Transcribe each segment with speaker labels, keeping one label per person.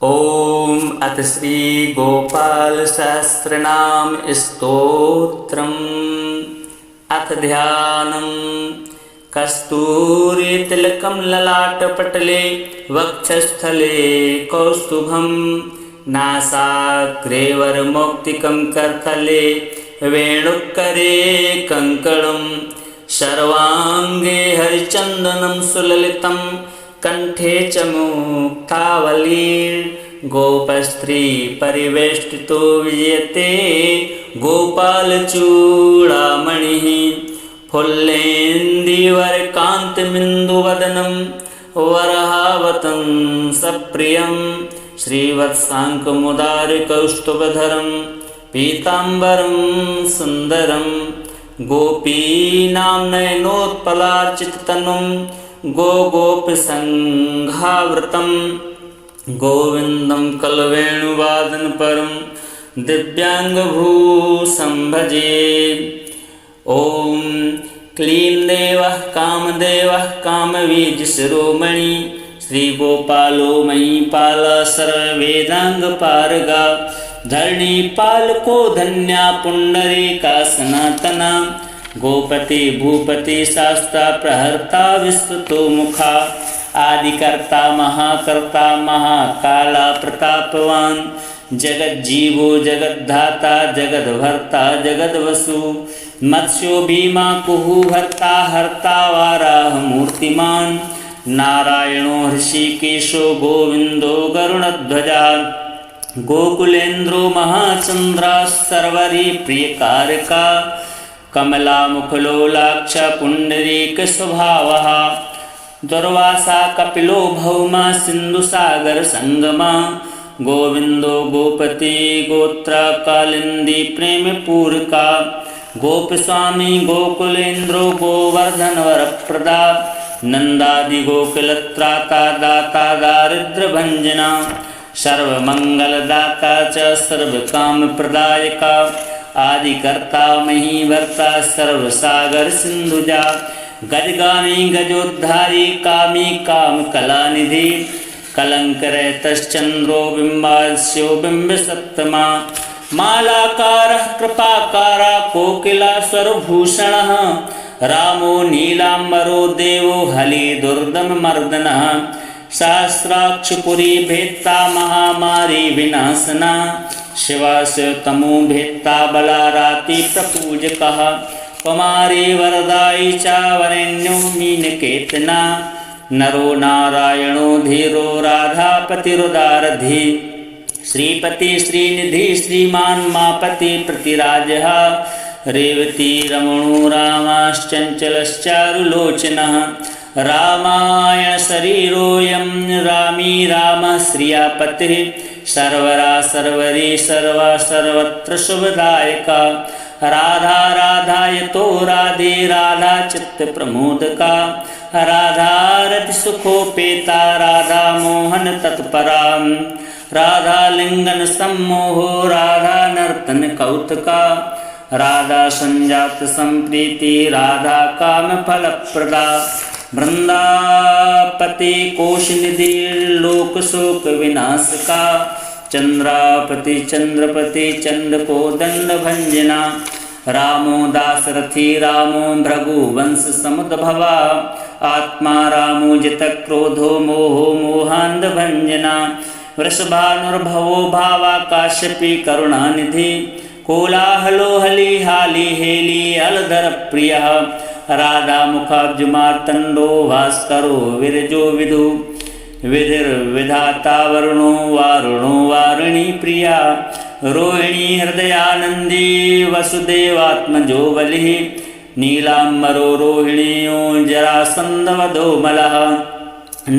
Speaker 1: ओम अथ श्री गोपाल सहस्रनाम स्तोत्रम्। अथ ध्यानम्। कस्तूरी तिलकं ललाटपटले वक्षस्थले कौस्तुभं नासाग्रे वरमौक्तिकं करतले वेणुकरे कङ्कणं सर्वाङ्गे हरिचन्दनं सुललितं कंठे च मुक्तावली गोपस्त्री परिवेष्टितो विजयते गोपालचूडामणिः फुल्लेन्दीवरकान्तमिन्दुवदनं वरहावतं सप्रियं श्रीवत्साङ्कमुदारकौस्तुभधरं पीताम्बरं सुन्दरं गोपीनां नयनोत्पलार्चिततनुं गोपसङ्घावृतं गोविन्दं कलवेणुवादनपरं दिव्याङ्गभूषं भजे। ॐ क्लीं देवः कामदेवः कामवीर्यशिरोमणि श्रीगोपालो महीपाल सर्ववेदाङ्गपारगा धरणीपालको धन्या पुण्डरीका सनातना गोपति भूपति शास्ता प्रहर्ता विस्तुतो मुखा आदिकर्ता महाकर्ता महाकाला प्रतापवान जगज्जीवो जगद्धाता जगद्भर्ता जगद्वसु मत्स्यो भीमा कुहु भर्ता हर्ता वाराह मूर्तिमान नारायणो ऋषिकेशो गोविंदो गरुणध्वजा गोकुलेन्द्रो महाचंद्रा सर्वरी प्रियकारका कमलामुखलोलाक्ष पुण्डरीकस्वभावः दुर्वासा कपिलो भौमा सिन्धुसागरसङ्गमा गोविन्दो गोपति गोत्रकालिन्दी प्रेमपूरका गोपस्वामी गोकुलेन्द्रो गोवर्धनवरप्रदा नन्दादिगोकुलत्राता दाता दारिद्र्यभञ्जना सर्वमङ्गलदाता च सर्वकामप्रदायका आदिकर्ता महीभर्ता सर्वसागर सिंधुजा गजगामी गजोद्धारी कामी काम कलानिधि कलंकरहितश्चंद्रो बिंबास्यो बिंब सप्तमा मालाकारः कृपाकारा कोकिला स्वरभूषणः रामो नीलांबरो देवो हली दुर्दम मर्दनः सहस्राक्षपुरी भेत्ता महामारी विनाशना शिवास्य तमो भेत्ता बलाराति प्रपूजकः कुमारी वरदायी च वरेण्यो मीनकेतना नरो नारायणो धीरो राधापतिरुदारधि श्रीपति श्रीनिधि श्रीमान् मापति प्रतिराजः रेवती रमणो रामाश्चञ्चलश्चारुलोचनः रामायण शरीरोऽयं रामी रामः श्रियापतिः सर्वरा सर्वरी सर्वा सर्वत्र शुभदायका राधा राधायतो राधे राधा चित्त प्रमोदका राधा रति सुखोपेता राधा मोहन तत्परा राधा लिंगन सम्मोहो राधा नर्तन कौतुका राधा संजात संप्रीति राधा काम फलप्रदा वृंदापति कोशनिधि लोक शोक विनाशका चंद्रापति चंद्रपति चंद्रको दंड भंजना रामो दासरथी रामो भृगु वंश समुद्भवा आत्मा रामो जित क्रोधो मोहो मोहांध भंजना वृषभानुर्भवो भावा काश्यपी करुणानिधि कोलाहलो हली हाली हेली अलधर प्रियः राधा मुखाब्जमार्तंडो भास्करो विरजो विदु विधिर्विधाता वरुणो वारुणो वारुणी प्रिया रोहिणी हृदयानंदी वसुदेवात्मजो बलिः नीलांबरो रोहिणीयो जरासंधवधो मलः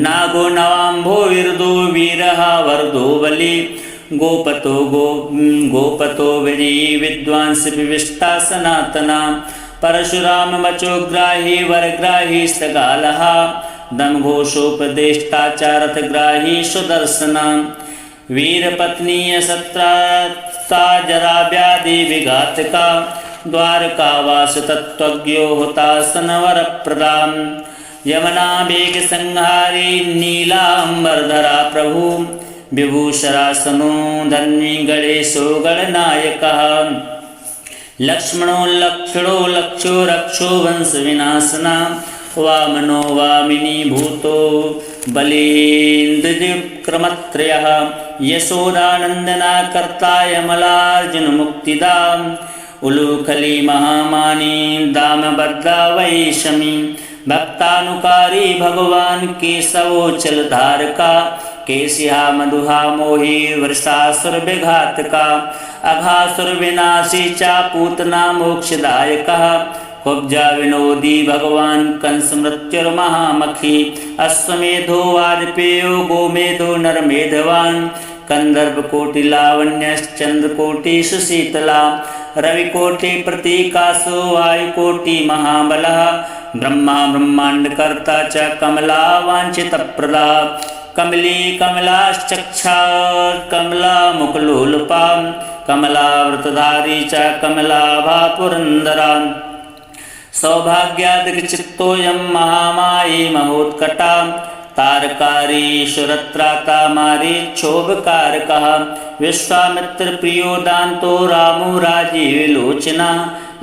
Speaker 1: नागो नवांभो विरदो वीरः वरदो बलि गोपतो विजयी विद्वांस विविष्टा सनातना परशुराम वचोग्राही वरग्राही सगालः दमघोषोपदेष्टाचारथग्राही सुदर्शना वीरपत्नीय सत्रा जरा व्याधि विघातका द्वारकावास तत्त्वज्ञो हुतासनवर प्रदाम यमुना बेग संहारी नीलांबरधरा प्रभु विभूषरासनो धन्वी गणेशो गणनायकः लक्ष्मणो लक्षणो लक्षो रक्षो वंश विनाशना वामनो वामिनी भूतो बलेन्द्रविक्रमत्रयः यशोदानन्दना कर्ता यमलार्जुन मुक्तिदाम् उलूखली महामानी दामभद्रा वैशमी भक्तानुकारी भगवान केशवोचलधारका केशिहा मधुहा मोही वृषासुर विघातका अघासुर विनाशी चा पूतना मोक्षदायकः कुब्जा विनोदी भगवान कंस मृत्युर्महामखी अश्वमेधो वाजपेयो गोमेधो नरमेधवान कंदर्प कोटि लावण्यश्चंद्रकोटि सुशीतला रविकोटि प्रतीकासो वायुकोटि महाबलः ब्रह्मा ब्रह्मांडकर्ता च कमला वांछितप्रदा कमली कमलाश्चक्षा कमला मुकुलोलुपा कमला व्रतधारी च कमलाभा पुरंदरा सौभाग्यादिचित्तोऽयं महामायी महोत्कटा तारकारीश्वरत्राता मारीच्छोभकारकः विश्वामित्रप्रियो दान्तो रामो राजीवलोचना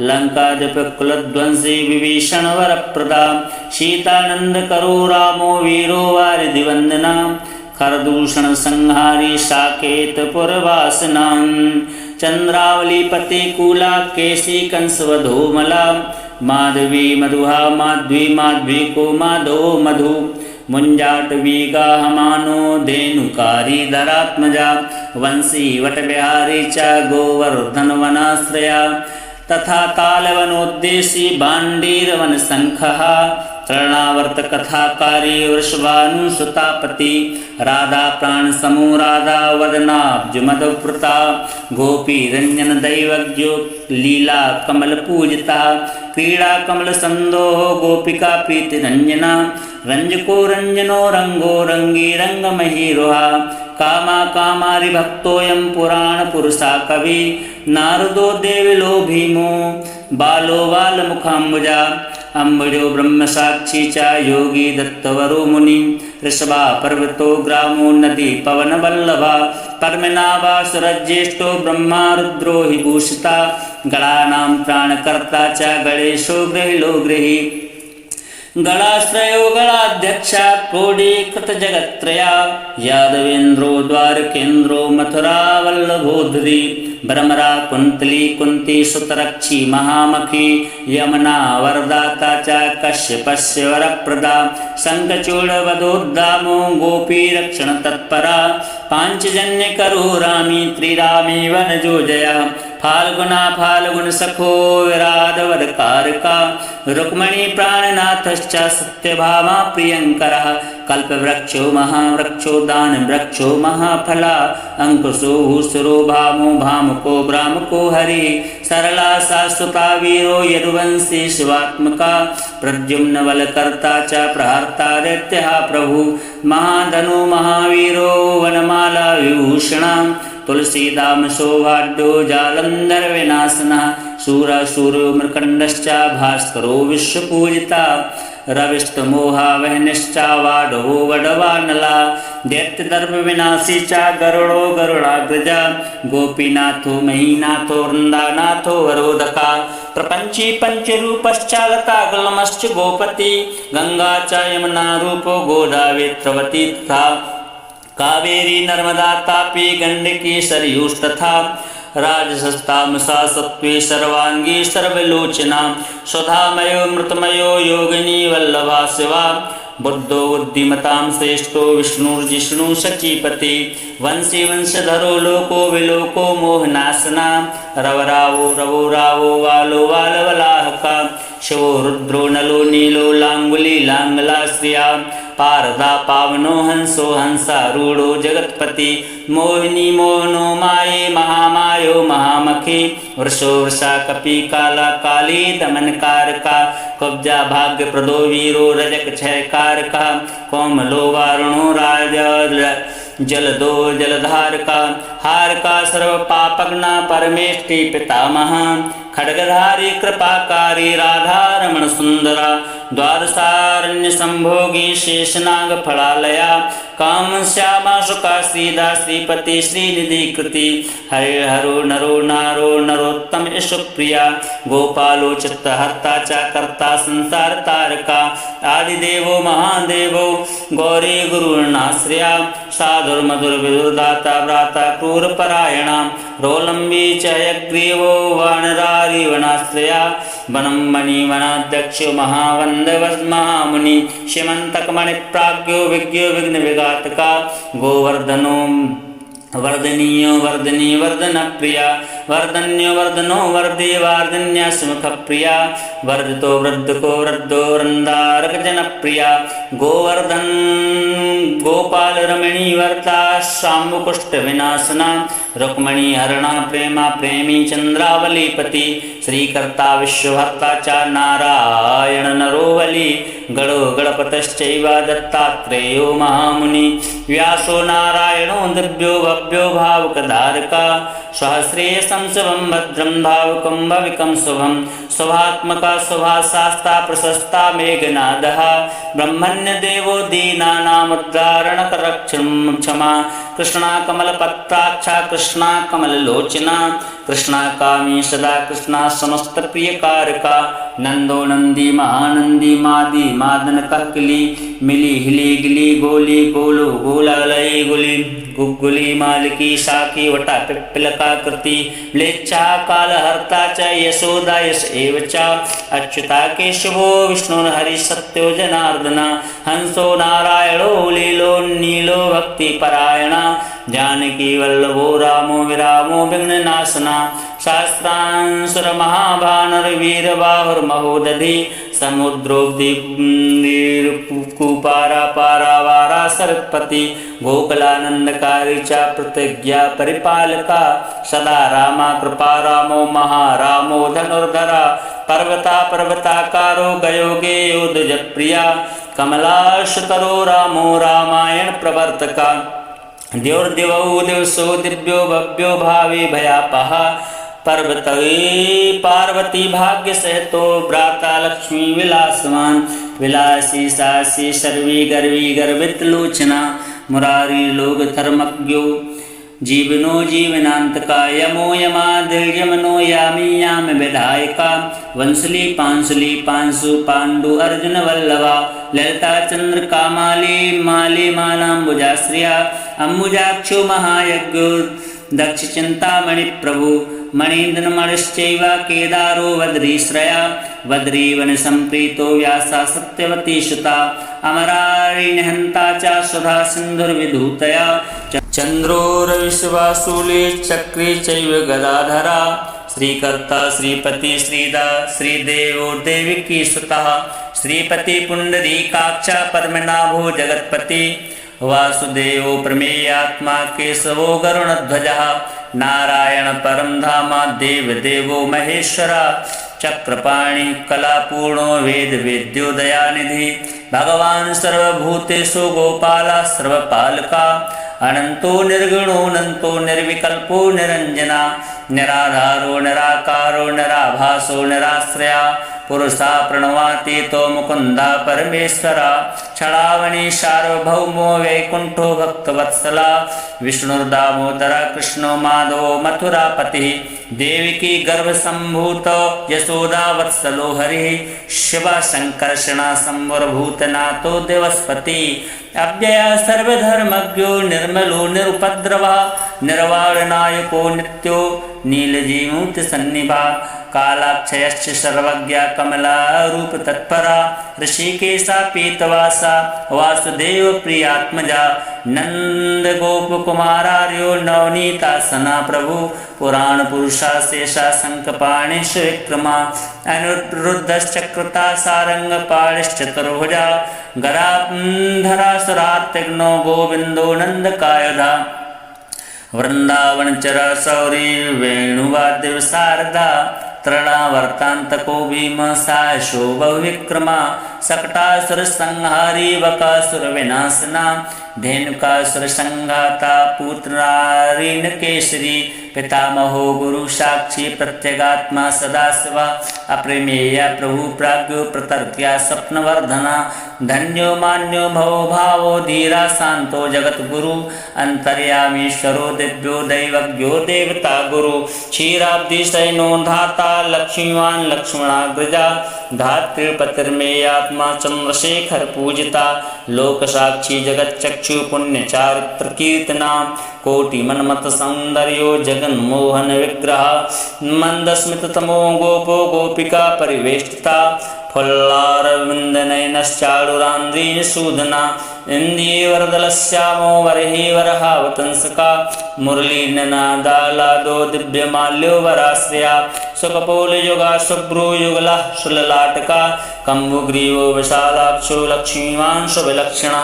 Speaker 1: लङ्काधिपकुलध्वंसी विभीषणवरप्रदा सीतानन्दकरो रामो वीरो वारिधिवन्दना खरदूषणसंहारी साकेतपुरवासिनां चन्द्रावलीपति कूला केशी कंसवधूमला माधवी मधुहा माध्वी माध्वी को माधो मधु मुंजाटवी गाहमानो धेनुकारी धरात्मजा वंशी वटविहारी च गोवर्धनवनाश्रया तथा तालवनोद्देशी बाण्डीरवनशङ्खः तृणावर्तकथाकारी वृषभानुसुतापति राधा प्राणसमो राधा वदनाब्जमदवृता गोपीरञ्जनदैवज्ञो लीला कमलपूजिता क्रीडा कमलसन्दोहो गोपिका प्रीतिरञ्जना रञ्जको रञ्जनो रङ्गो रङ्गी रङ्गमहीरुहा कामा कामारि भक्तोऽयं पुराणपुरुषा कवि नारदो देविलो भीमो बालो बालमुखाम्बुजा अम्बुजो ब्रह्मसाक्षी च योगी दत्तवरो मुनि ऋषभा पर्वतो ग्रामो नदी पवनवल्लभा पर्मिनाभा सुरज्येष्ठो ब्रह्मा रुद्रो हि भूषिता गणानां प्राणकर्ता च गणेशो गृहिलो गृही गणाश्रयो गणाध्यक्षा क्रोडीकृतजगत्त्रया यादवेन्द्रो द्वारकेन्द्रो मथुरा वल्लभोधरी भ्रमरा कुंतली कुंती सुतरक्षी महामखी यमुना वरदाता च कश्यपस्य वरप्रदा शङ्खचूडवधोद्दामो गोपी रक्षण तत्परा पांचजन्य करो रामी त्रिरामी वनजोजया फाल्गुना फाल्गुन सखो विराधवर कारका रुक्मणी प्राणनाथश्च सत्यभामा प्रियंकरः कल्पवृक्षो महावृक्षो दानवृक्षो महाफला अंकुशो भूसुरो भामो भामुको भ्रामको हरि सरला शाश्वता वीरो यदुवंशी शिवात्मका प्रद्युम्न बलकर्ता च प्रहर्ता दैत्यः प्रभु महाधनु महावीरो वनमाला विभूषणा तुलसीदाम सौभाड्यो जालंधर विनाशनः शूराशूरो मृकंडश्च भास्करो विश्वपूजिता रविष्टमोहावहनिश्च वाढवो वडवानला दैत्यदर्भ विनाशी च गरुडो गरुडाग्रजा गोपीनाथो महीनाथो वृंदानाथो वरोदका प्रपंची पंचरूपश्चागतागलमश्च गोपति गंगा च यमुना रूपो गोदावेत्रवती तथा कावेरी नर्मदा तापी गंडकी सरयूस्तथा राजसस्तामसा सत्त्वे सर्वांगी सर्वलोचना सुधामयो मृतमयो योगिनी वल्लभा शिवा बुद्धो बुद्धिमतां श्रेष्ठो विष्णुर्जिष्णु सचीपति वंशी वंशधरो लोको विलोको मोहनाशना रवरावो रवो रावो वालो वालवलाहका शिवो रुद्रो नलो नीलो लांगुली लांगला श्रिया पारदा पावनो हंसो हंसारूढ़ो जगत्पति मोहिनी मोहनो माये महामायो महामखी वृषो वृषा कपि काला काली दमनकारका कब्जा भाग्य प्रदो वीरो रजक क्षयकारका कोमलो वारुणो राजा जलदो जलधारका हारका सर्व पापग्ना परमेष्टि पितामह खड्गधारी कृपाकारी राधारमण सुंदरा द्वादशारण्य संभोगी शेषनाग फलालया काम श्यामा शुका श्रीदा श्रीपति श्रीनिधि कृति हरे हरो नरो नारो नरोत्तम सुप्रिया गोपालो चित्तहर्ता च कर्ता संसार तारका आदिदेवो महादेवो गौरी गुरुर्नाश्रया साधुर्मधुर विदुर्दाता व्राता क्रूरपरायणा रोलंबी च यग्रीवो वानरारिवनाश्रया वनं मणिवनाध्यक्षो महावन्दवन्महामुनि श्रीमन्तकमणिप्राज्ञो विज्ञो विघ्नविघातका गोवर्धनो वर्धनीयो वर्धनी वर्धन प्रिया वर्धन्यो वर्धनो वर्धे वार्धन्या सुमुख प्रिया वर्धितो वृद्धको वृद्धो वृंदारक जन प्रिया गोवर्धन गोपाल रमणी वर्ता शाम्बुकुष्ठ विनाशना रुक्मणी हरणा प्रेमा प्रेमी चंद्रावलीपति श्रीकर्ता विश्वभर्ता च नारायण नरोवली गणो गणपतश्चैव दत्तात्रेयो महामुनि व्यासो नारायणो दिव्यो भव्यो भावुकधारका सहस्रेशं शुभं भद्रं भावुकं भविकं शुभं शुभात्मका शुभाशास्ता प्रशस्ता मेघनादः ब्रह्मण्य देवो दीनानामुद्धारणकरक्षं क्षमा कृष्णा कमलपत्राक्षा कृष्णा कमललोचना कृष्णा कामी सदा कृष्णा समस्त प्रियकारका नंदो नंदी महानंदी मादी मादन ककली मिली हिली गिली गोली गोलो गोलालय गुली गुगुली मालिकी साकी वटा पिप्पलका कृति म्लेच्छा कालहर्ता च यशोदा यश एव च अच्युता केशवो विष्णुर्हरि सत्यो जनार्दना हंसो नारायणो लीलो नीलो भक्तिपरायणा जानकी वल्लभो रामो विरामो विघ्ननाशना शास्त्रांसुर महाभानरवीरबाहुर्महोदधि समुद्रोब्धिकुपारा पारावारा सरस्वती गोकुलानंदकारी च प्रतिज्ञा परिपालका सदा रामा कृपा रामो महारामो धनुर्धरा पर्वता पर्वताकारो गयो गेयोधज प्रिया कमलाशतरो रामो रामायण प्रवर्तका द्योर्दिवौ दिवसो दिव्यो भव्यो भावी भयापः पर्वतवे पार्वती भाग्य सहितो भ्राता लक्ष्मी विलासवान विलासी सासी सर्वी गर्वी गर्वित लोचना मुरारी लोग धर्मज्ञो जीवनो जीवनांतका यमो यमादिर्यमनो यामी याम विधायका वंसली पांशु पांडु अर्जुन वल्लभा ललिता चंद्र कामाली माली मालाम्बुजाश्रिया अंबुजाक्षो महायज्ञो दक्ष चिंतामणि प्रभु मणीन्द्र मणिश्चैव केदारो वद्रीश्रया वद्रीवन संप्रीतो व्यासा सत्यवती सुता अमरारिणहंता च सुधा सिंधुर्विधूतया चंद्रो रविशिवासूले चक्रे चैव गदाधरा श्रीकर्ता श्रीपति श्रीदा श्रीदेवो देविकी सुतः श्रीपति पुंडरीकाक्ष पद्मनाभो जगत्पति वासुदेवो प्रमेयात्मा केशवो गरुणध्वजः नारायण परम धामा देव देवो महेश्वरा चक्रपाणि कलापूर्णो वेद वेद्यो दयानिधि भगवान सर्वभूतेषु गोपाला सर्वपालका अनंतो निर्गुणो अनंतो निर्विकल्पो निरंजना निराधारो निराकारो निराभासो निराश्रया पुरुषा प्रणवातीतो मुकुंदा परमेश्वरा छड़ावणी सार्वभौमो वैकुंठो भक्तवत्सला विष्णुर्दामोदरा कृष्णो माधवो मथुरापति देविकी गर्भ संभूत यशोदा वत्सलो हरि शिवा संकर्षणा संवरभूतनाथो देवस्पति अव्यय सर्वधर्मज्ञो निर्मलो निरुपद्रवा निर्वाणनायको नित्यो नीलजीमूर्ति सन्निभा कालाक्षयश्च सर्वज्ञा कमला रूप तत्परा ऋषिकेशा पीतवासा वासुदेव प्रियात्मजा नंद गोप कुमारार्यो नवनीतासना प्रभु पुराण पुरुषा शेषा शंखपाणिश्च विक्रमा अनिरुद्धश्चक्रता सारंग पाणिश्चतुर्भुजा गराधरा सुरात्यग्नो गोविंदो नंदकायधा वृंदावन चर सौरी वेणुवाद्य शारदा तृणावर्तांतको भीम साशो बहुविक्रमा सकटासुर संहारी बकासुर विनाशना धेनुकासुर संघाता पुत्रारिण केसरी पितामहो गुरु साक्षी प्रत्यगात्मा सदाशिव अप्रमेय प्रभु प्राज्ञो प्रतर्क्या स्वप्नवर्धना धन्यो मान्यो भवो भावो धीरा शांतो जगद्गुरु अंतर्यामीश्वरो दिव्यो दैवज्ञो देवता गुरु क्षीराब्धि शयनो धाता लक्ष्मीवान् लक्ष्मणाग्रजा धातृपतिर्मेयात्मा चंद्रशेखर पूजिता लोक साक्षी जगच्चक्षु पुण्यचारित्र कीर्तना कोटि मनमत सौंदर्यो जगन्मोहन विग्रह मंदस्मित तमो गोपो गोपिका परिवेष्टिता फुल्लारविंदनयनश्चारुरान्द्रीन सूदना इन्दीवरदलश्यामो वरहि वरहावतंसका मुरलीननादालादो दिव्यमाल्यो वराश्रया सुकपोलयुगा शुभ्रूयुगला शुललाटका कम्बुग्रीवो विशालाक्षो लक्ष्मीवान् शुभलक्षणा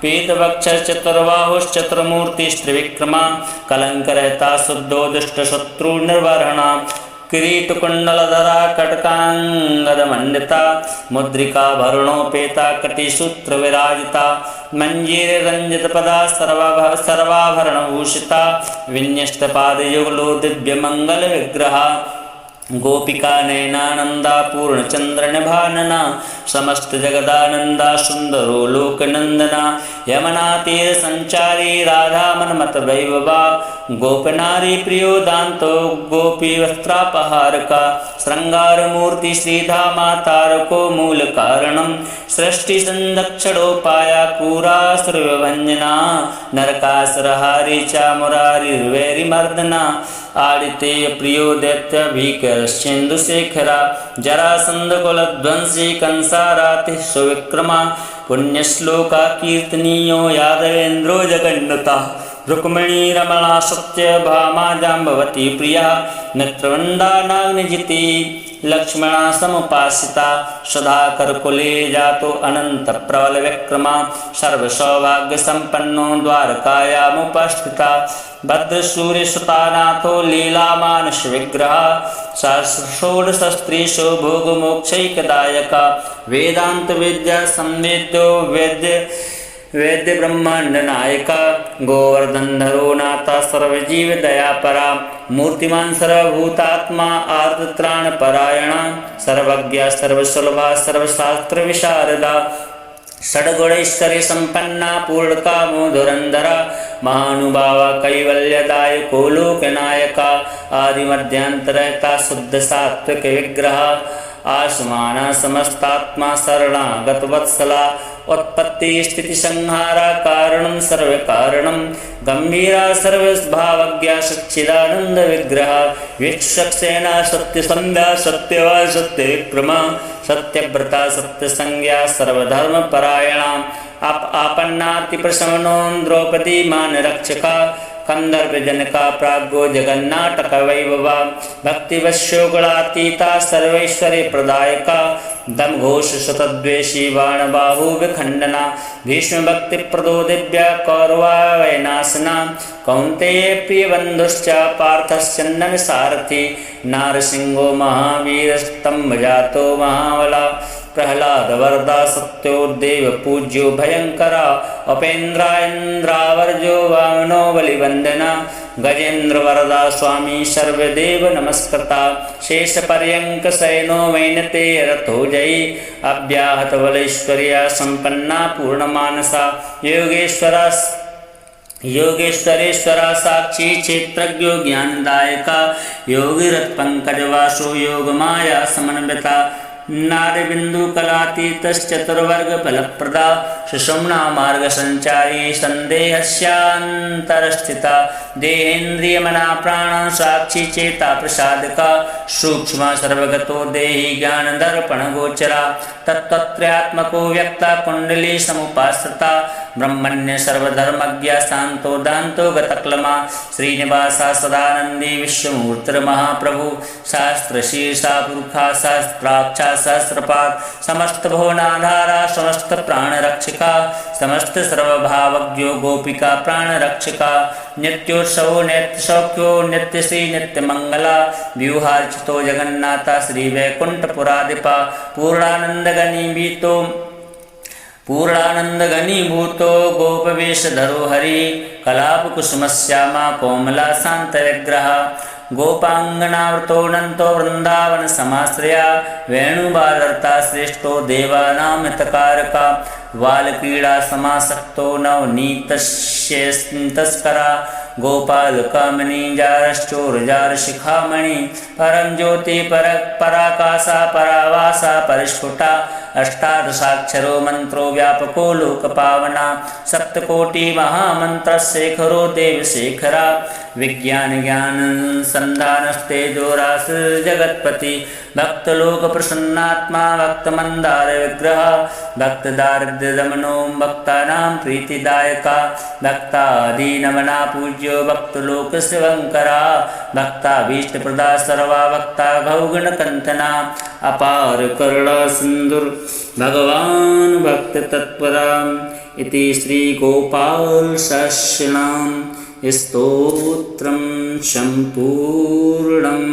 Speaker 1: पीतवक्षश्चतुर्बाहुश्चतुर्मूर्तिस्त्रिविक्रमा कलङ्करहिता शुद्धो दुष्टशत्रुनिर्वहणा किरीटकुण्डलधरा कटकाङ्गदमण्डिता मुद्रिका भरणोपेता कटिसूत्रविराजिता मञ्जीररञ्जितपदा सर्वाभरणभूषिता विन्यस्तपादयुगलो दिव्यमङ्गलविग्रहा गोपिका नयनानंदा पूर्णचंद्रनिभानना समस्त जगदानंदा सुंदरो लोकनंदना यमुना तीर संचारी राधा मनमत वैभवा गोपनारी प्रियो दांतो गोपी वस्त्रापहारका श्रृंगार मूर्ति श्रीधामा तारको मूल कारणम सृष्टि संदक्षणोपाया क्रूरा सर्वभंजना नरकासुरहारी चा मुरारी मर्दना आदितेय प्रियो दैत्य भीकरश्चेन्दुशेखरा जरासंध कुलध्वंसी कंसाराति सुविक्रमा पुण्यश्लोका कीर्तनीयो यादवेन्द्रो जगन्नता रुक्मिणी रमणा सत्यभामा जाम्बवती प्रिया मित्रवंदा नाग्निजिति लक्ष्मणा समुपासिता सुधाकर कुले जातो अनंत प्रबल विक्रमा सर्वसौभाग्य संपन्नो द्वारकायामुपस्थिता भद्रसूर्यसुतानाथो लीला मानस विग्रह षोडशस्त्रीषु भोगमोक्षैकदायका वेदांत विद्या संवेद्यो वैद्य ब्रह्मांड नायका गोवर्धनधरो नाथा सर्वजीव दयापरा मूर्तिमान सर्वभूतात्मा आर्तत्राण परायणा सर्वज्ञा सर्वसुलभा सर्वशास्त्र विशारदा षड्गुणैश्वर्य संपन्ना पूर्णकामो धुरंधरा महानुभावा कैवल्यदायको लोकनायका आदिमध्यांतरता शुद्ध सात्विक विग्रह आसमाना समस्तात्मा शरणागत वत्सला उत्पत्ति स्थिति संहारा कारणं सर्व कारणं गंभीरा सर्वभावज्ञा सच्चिदानंद विग्रह वीक्षसेना सत्य संध्या सत्यवा सत्य विक्रमा सत्यव्रता सत्य संज्ञा सर्वधर्म परायणा आपन्नाति प्रशमनो द्रौपदी मान रक्षका कंदर्प जनका प्राज्ञो जगन्नाटक वैभवा भक्तिवश्योगुणातीता सर्वैश्वर्य प्रदायका दम घोष शतद्वेषी बाणबाहु विखंडना भीष्म भक्ति प्रदो दिव्या कौरवा वैनाशना कौंतेय प्रिय बंधुश्च पार्थश्चंदन सारथी नारसिंहो महावीर स्तंभ जातो महाबला प्रहलाद वरदा सत्यो देव पूज्यो भयंकरा उपेन्द्रा इंद्रावर्जो वामनो बलिवंदना गजेन्द्र वरदा स्वामी सर्वदेव नमस्कृता शेष पर्यंक सैनो वैनते रथो जयी अव्याहत बलैश्वर्या संपन्ना पूर्णमानसा योगेश्वरेश्वरा साक्षी क्षेत्रज्ञो ज्ञानदायका योगिरथ पंकजवासो योग माया समन्विता नारबिंदु कलातीतश्चतुर्वर्ग फलप्रदा सुषुम्ना मार्ग संचारी संदेहस्यांतरस्थिता देहेन्द्रियमना प्राण साक्षी चेता प्रसादका सूक्ष्म सर्वगतो देहि ज्ञान दर्पण गोचरा तत्त्वत्र्यात्मको व्यक्ता कुंडली समुपासता ब्रह्मण्य सर्वधर्मज्ञा शांतो दांतो गतक्लमा श्रीनिवासा सदानंदी विश्वमूर्तिर्महाप्रभु शास्त्र शीर्षा पुरुषा शास्त्राक्षा सहस्रपाद समस्त भुवनाधारा समस्त प्राण रक्षिका समस्त सर्वभावज्ञो गोपिका प्राण रक्षिका नित्योत्सवो नित्य सौख्यो नित्य श्री नित्य मंगला व्यूहार्चितो जगन्नाथा श्री वैकुंठ पुराधिपा पूर्णानंद गणीभीतो पूर्णानंद घनीभूतो गोपवेशधरो हरि कलापकुसुमश्यामा कोमला शांत विग्रह गोपांगनावृतोऽनन्तो वृंदावन समाश्रया वेणुबालर्ता श्रेष्ठो देवानां हितकारका बालक्रीडा समासक्तो नवनीतस्करा गोपालकमणिजारश्चोरजारशिखामणि परं ज्योति पराकाशा परावासा परिस्फुटा अष्टादशाक्षरो मंत्रो व्यापको लोकपावना सप्तकोटि महामंत्रशेखरो देवशेखरा विज्ञान ज्ञान संधानस्तेजोरास जगत्पति भक्तलोक प्रसन्नात्मा भक्तमंदार विग्रह भक्त दारिद्र्य दमनो भक्तानां प्रीतिदायका भक्तादीनमना पूज्यो भक्तलोक शिवंकरा भक्ताभीष्ट प्रदा सर्वा भक्ता गौगण कंथना अपार करुणा सिंधुर भगवान भक्त तत्परा इति श्री गोपाल सहस्रनाम स्तोत्रम संपूर्णम्।